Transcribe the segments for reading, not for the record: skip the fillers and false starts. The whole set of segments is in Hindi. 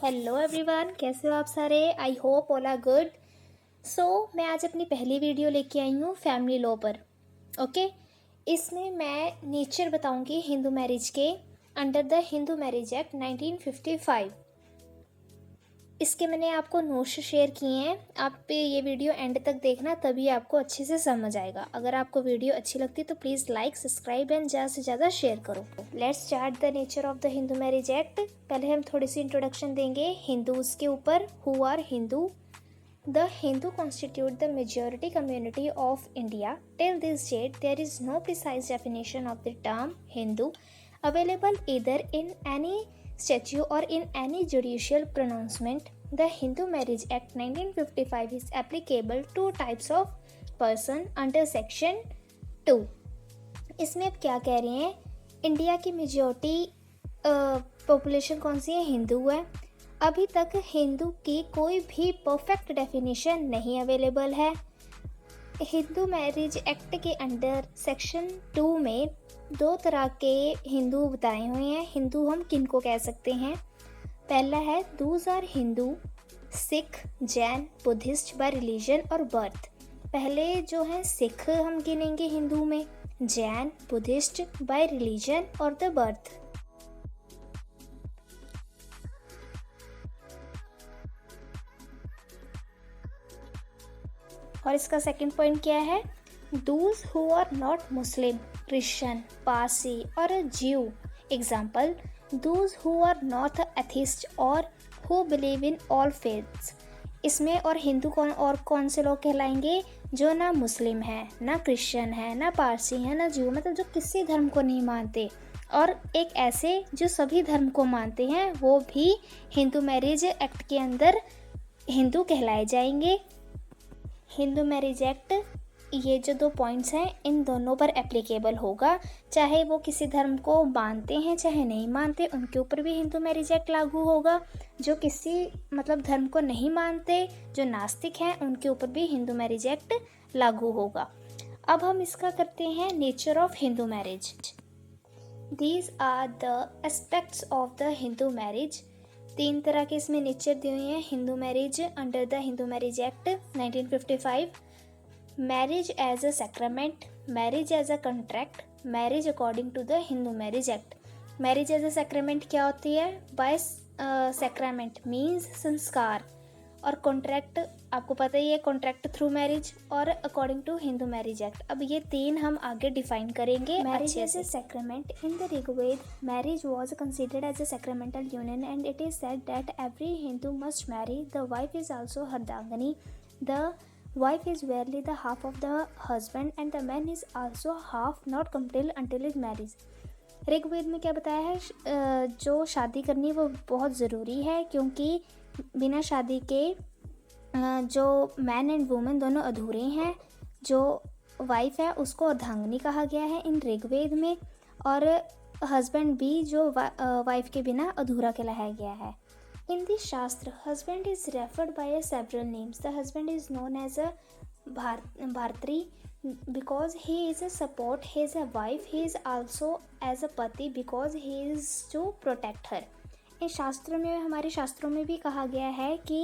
हेलो एवरीवन, कैसे हो आप सारे। I hope all are good. So मैं आज अपनी पहली वीडियो लेके आई हूँ फैमिली लॉ पर। ओके इसमें मैं नेचर बताऊँगी हिंदू मैरिज के under the Hindu marriage act 1955। इसके मैंने आपको नोट्स शेयर किए हैं। आप ये वीडियो एंड तक देखना, तभी आपको अच्छे से समझ आएगा। अगर आपको वीडियो अच्छी लगती तो प्लीज़ लाइक, सब्सक्राइब एंड ज़्यादा से ज़्यादा शेयर करो। Let's start the nature of the Hindu marriage act. पहले हम थोड़ी सी इंट्रोडक्शन देंगे हिंदूज़ के ऊपर। Who are Hindu? The Hindu constitute the majority community of India. Till this date, there is no precise definition of the term Hindu available either in any statute or in any judicial pronouncement. The Hindu Marriage Act 1955 is applicable to types of person under section 2. इसमें अब क्या कह रहे हैं, इंडिया की मेजॉरिटी पॉपुलेशन कौन सी है? हिंदू है। अभी तक हिंदू की कोई भी परफेक्ट डेफिनेशन नहीं अवेलेबल है। हिंदू मैरिज एक्ट के अंडर सेक्शन 2 में दो तरह के हिंदू बताए हुए हैं। हिंदू हम किन को कह सकते हैं? पहला है those are Hindu, Sikh, Jain, Buddhist by religion और बर्थ। पहले जो है सिख हम गिनेंगे हिंदू में, जैन, बुद्धिस्ट बाय रिलीजन और द बर्थ। और इसका सेकंड पॉइंट क्या है? Those who are not Muslim, Christian, Parsi और Jew. Example, those who are not atheist और who believe in all faiths. इसमें और हिंदू कौन से लोग कहलाएंगे? जो ना मुस्लिम है, ना क्रिश्चियन है, ना पारसी है, ना ज्यू, मतलब जो किसी धर्म को नहीं मानते। और एक ऐसे जो सभी धर्म को मानते हैं, वो भी हिंदू मैरिज एक्ट के अंदर हिंदू कहलाए जाएंगे। हिंदू मैरिज एक्ट ये जो दो पॉइंट्स हैं, इन दोनों पर एप्लीकेबल होगा। चाहे वो किसी धर्म को मानते हैं चाहे नहीं मानते, उनके ऊपर भी हिंदू मैरिज एक्ट लागू होगा। जो किसी धर्म को नहीं मानते, जो नास्तिक हैं, उनके ऊपर भी हिंदू मैरिज एक्ट लागू होगा। अब हम इसका करते हैं nature of Hindu marriage. These are the aspects of the Hindu marriage. 3 तरह के इसमें नेचर दिए हुए हैं Hindu marriage under the Hindu marriage act 1955। Marriage as a sacrament, marriage as a contract, marriage according to the Hindu marriage act. Marriage as a sacrament क्या होती है? बाय सैक्रामेंट मीन्स संस्कार, और कॉन्ट्रैक्ट आपको पता ही है, कॉन्ट्रैक्ट थ्रू मैरिज, और according to Hindu marriage act. अब ये 3 हम आगे डिफाइन करेंगे। Marriage as a sacrament. In the Rigveda, marriage was considered as a sacramental union and it is said that every Hindu must marry. The wife is also हरदांगनी। The wife is barely the half of the husband and the man is also half not complete until his marriage। Rigveda में क्या बताया है? जो शादी करनी वो बहुत ज़रूरी है, क्योंकि बिना शादी के जो मैन एंड वुमेन दोनों अधूरे हैं। जो वाइफ है उसको अर्धांगिनी कहा गया है इन ऋग्वेद में, और हस्बैंड भी जो वाइफ के बिना अधूरा कहलाया गया है। In the Shastra, husband is referred by several names. The husband is known as a Bhartri because he is a support. He is a wife. He is also as a pati because he is to protect her. इस शास्त्र में, हमारे शास्त्रों में भी कहा गया है कि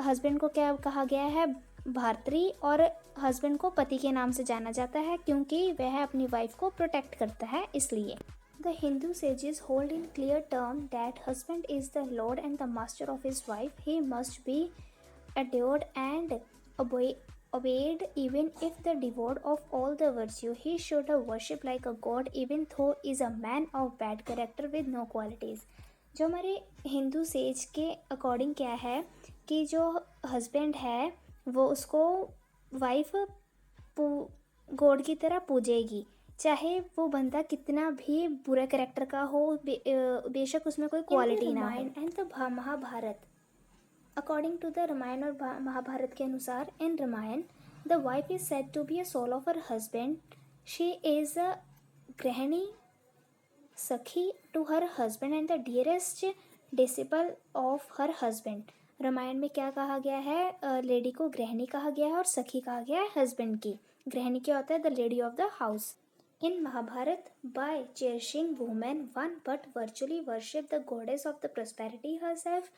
हस्बैंड को क्या कहा गया है? भार्तरी। और हस्बैंड को पति के नाम से जाना जाता है, क्योंकि वह अपनी वाइफ को प्रोटेक्ट करता है, इसलिए। The Hindu sages hold in clear term that husband is the lord and the master of his wife. He must be adored and obeyed even if the devoid of all the virtue. He should worship like a god even though is a man of bad character with no qualities. जो हमारे हिंदू सेज के अकॉर्डिंग क्या है कि जो हस्बैंड है वो उसको वाइफ गॉड की तरह पूजेगी, चाहे वो बंदा कितना भी बुरा कैरेक्टर का हो, बेशक उसमें कोई क्वालिटी ना हो। And the Mahabharata, according to the Ramayana और महाभारत के अनुसार, in Ramayana the wife is said to be a soul of her husband. She is a गृहिणी, सखी to her husband and the dearest disciple of her husband. Ramayana में क्या कहा गया है? लेडी को गृहिणी कहा गया है और सखी कहा गया है हस्बैंड की। गृहिणी क्या होता है? The lady of the house. In Mahabharata, by cherishing women, one but virtually worship the goddess of the prosperity herself.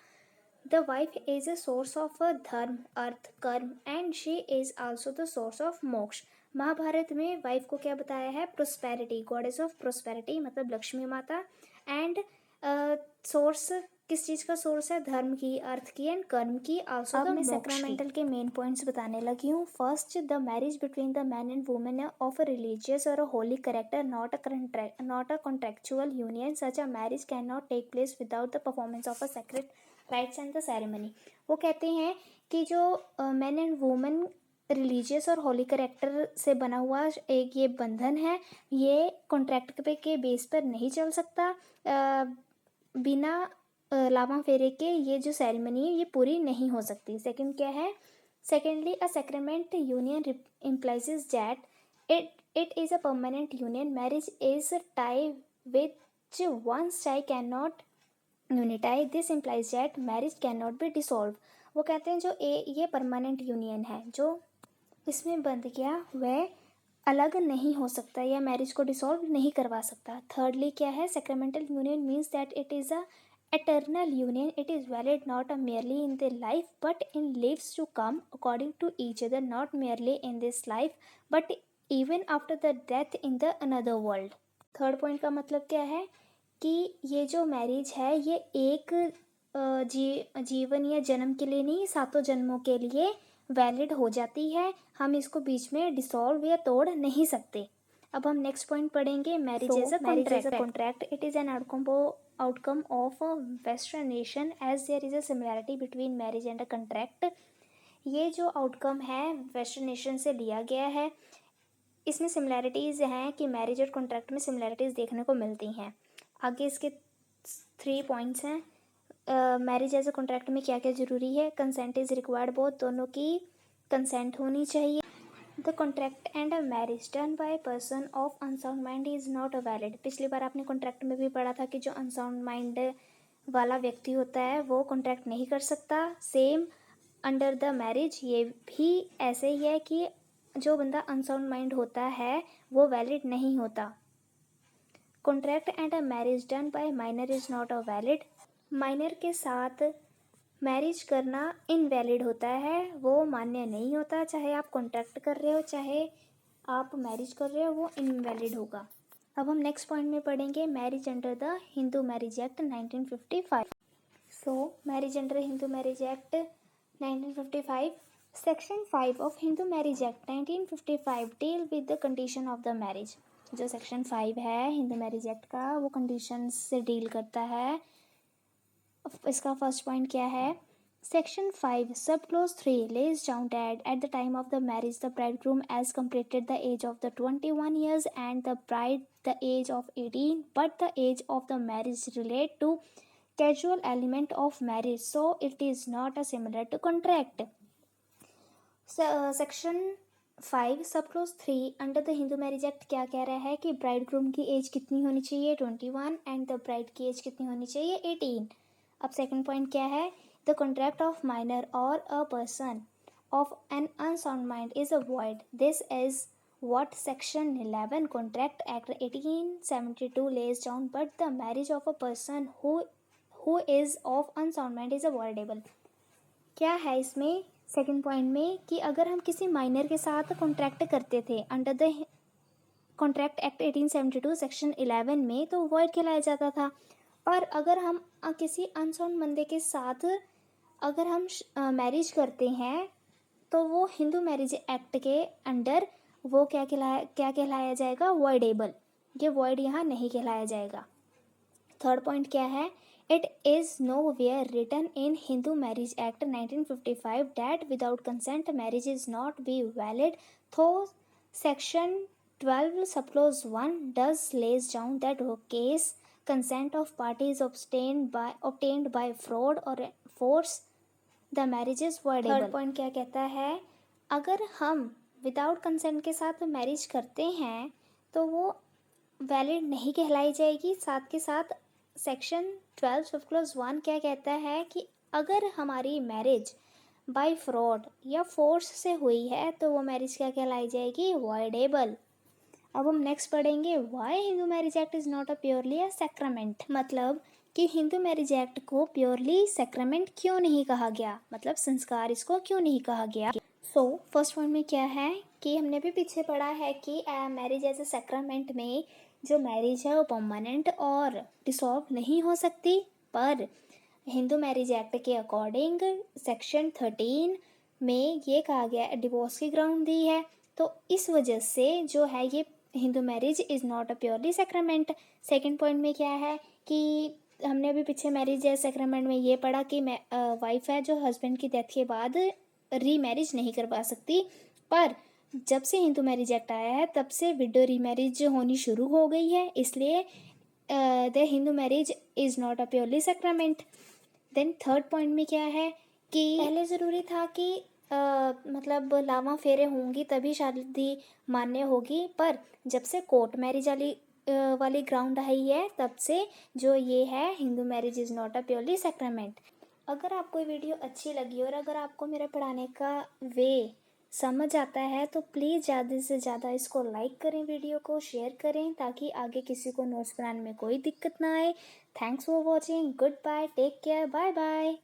The wife is a source of a dharma, अर्थ, कर्म and she is also the source of मोक्ष. महाभारत में वाइफ को क्या बताया है? प्रोस्पेरिटी, गॉडेस ऑफ प्रोस्पेरिटी मतलब लक्ष्मी माता. एंड सोर्स किस चीज़ का सोर्स है? धर्म की, अर्थ की एंड कर्म की, आल्सो द मोक्ष की. सैक्रामेंटल के मेन पॉइंट्स बताने लगी हूँ. First, the marriage between the man and women of a religious or a holy character, not a contractual union. Such a marriage can not take place without the performance of a sacred rites and the ceremony. वो कहते हैं कि जो मैन एंड वुमेन रिलीजियस और होली करेक्टर से बना हुआ एक ये बंधन है, ये कॉन्ट्रैक्ट पे के बेस पर नहीं चल सकता. बिना लावा फेरे के ये जो सेरेमनी है ये पूरी नहीं हो सकती. सेकंड क्या है? Secondly, a sacrament union implies that it is a permanent union. Marriage is a tie which once tie cannot unify. This implies that marriage cannot be dissolved. वो कहते हैं जो ये परमानेंट यूनियन है, जो इसमें बंध गया वह अलग नहीं हो सकता या मैरिज को डिसॉल्व नहीं करवा सकता. थर्डली क्या है? Sacramental union means that it is a eternal union. It is valid not merely in their life but in lives to come according to each other, not merely in this life but even after the death in the another world. Third point का मतलब क्या है कि ये जो मैरिज है ये एक जीवन या जन्म के लिए नहीं, सातों जन्मों के लिए वैलिड हो जाती है. हम इसको बीच में डिसॉल्व या तोड़ नहीं सकते. अब हम नेक्स्ट पॉइंट पढ़ेंगे. Marriage is a contract. It is an outcome of a western nation as there is a similarity between marriage and a contract. ये जो आउटकम है वेस्टर्न नेशन से लिया गया है. इसमें सिमिलैरिटीज़ हैं कि मैरिज और कॉन्ट्रैक्ट में सिमिलैरिटीज़ देखने को मिलती हैं. आगे इसके 3 पॉइंट्स हैं. मैरिज एज अ कॉन्ट्रैक्ट में क्या क्या ज़रूरी है? कंसेंट इज़ रिक्वायर्ड बोथ, दोनों की कंसेंट होनी चाहिए. The contract and a marriage done by person of unsound mind is not valid. पिछली बार आपने कॉन्ट्रैक्ट में भी पढ़ा था कि जो अनसाउंड माइंड वाला व्यक्ति होता है वो कॉन्ट्रैक्ट नहीं कर सकता. सेम अंडर द मैरिज ये भी ऐसे ही है कि जो बंदा अनसाउंड माइंड होता है वो वैलिड नहीं होता. Contract and a marriage done by minor is not a valid. Minor के साथ मैरिज करना इनवैलिड होता है, वो मान्य नहीं होता. चाहे आप कॉन्ट्रैक्ट कर रहे हो चाहे आप मैरिज कर रहे हो, वो इनवैलिड होगा. अब हम नेक्स्ट पॉइंट में पढ़ेंगे marriage under the Hindu marriage act 1955. So marriage under Hindu marriage act 1955. Section 5 of Hindu marriage act 1955 deal with the condition of the marriage. जो सेक्शन 5 है हिंदू मैरिज एक्ट का वो कंडीशन से डील करता है. इसका फर्स्ट पॉइंट क्या है? सेक्शन 5 सब close 3 lays down that at the time of the marriage the bridegroom has completed the age of the 21 years and the bride the age of 18, but the age of the marriage relate to casual element of marriage, so it is not a similar to contract. Section 5 सब close 3 under the Hindu marriage act क्या कह रहा है कि ब्राइड ग्रूम की एज कितनी होनी चाहिए? 21 एंड द ब्राइड की एज कितनी होनी चाहिए? 18. अब सेकंड पॉइंट क्या है? द कॉन्ट्रैक्ट ऑफ माइनर और a person of an unsound mind is a void. This is what section 11 contract act 1872 lays down, but the marriage of a person who is of unsound mind is avoidable. क्या है इसमें सेकंड पॉइंट में कि अगर हम किसी माइनर के साथ कॉन्ट्रैक्ट करते थे under the contract act 1872 section 11 में तो वॉइड कहलाया जाता था. और अगर हम किसी अनसाउंड बंदे के साथ अगर हम मैरिज करते हैं तो वो हिंदू मैरिज एक्ट के अंडर वो क्या कहलाया जाएगा? वॉइडेबल. ये वॉइड यहाँ नहीं कहलाया जाएगा. थर्ड पॉइंट क्या है? It is nowhere written in Hindu Marriage Act 1955 that without consent marriage is not be valid, though section 12 subclause 1 does lays down that case consent of parties obtained by fraud or force the marriage is voidable. Third point क्या कहता है? अगर हम विदाउट कंसेंट के साथ मैरिज करते हैं तो वो वैलिड नहीं कहलाई जाएगी. साथ के साथ सेक्शन 12 सब क्लोज 1 क्या कहता है कि अगर हमारी मैरिज बाय फ्रॉड या फोर्स से हुई है तो वो मैरिज क्या कहलाई जाएगी? वॉइडेबल. अब हम नेक्स्ट पढ़ेंगे why Hindu marriage act is not a purely a sacrament, मतलब कि हिंदू मैरिज एक्ट को प्योरली सैक्रामेंट क्यों नहीं कहा गया, मतलब संस्कार इसको क्यों नहीं कहा गया। सो फर्स्ट पॉइंट में क्या है कि हमने भी पीछे पढ़ा है कि मैरिज एज अ सैक्रामेंट में जो मैरिज है वो परमानेंट और डिसॉल्व नहीं हो सकती, पर हिंदू मैरिज एक्ट के अकॉर्डिंग सेक्शन 13 में ये कहा गया डिवोर्स की ग्राउंड दी है, तो इस वजह से जो है ये Hindu marriage is not a purely sacrament. Second point में क्या है कि हमने अभी पीछे मैरिज या सैक्रामेंट में ये पढ़ा कि वाइफ है जो हस्बैंड की डेथ के बाद री मैरिज नहीं करवा सकती, पर जब से हिंदू मैरिज एक्ट आया है तब से विडो री मैरिज होनी शुरू हो गई है, इसलिए the Hindu marriage is not a purely sacrament. Then third point में क्या है कि पहले ज़रूरी था कि मतलब लावा फेरे होंगी तभी शादी मान्य होगी, पर जब से कोर्ट मैरिज वाली ग्राउंड आई है तब से जो ये है Hindu marriage is not a purely sacrament. अगर आपको ये वीडियो अच्छी लगी और अगर आपको मेरा पढ़ाने का वे समझ आता है तो प्लीज़ ज़्यादा से ज़्यादा इसको लाइक करें, वीडियो को शेयर करें ताकि आगे किसी को नोट्स बनाने में कोई दिक्कत ना आए। Thanks for watching, good bye, take care, bye bye.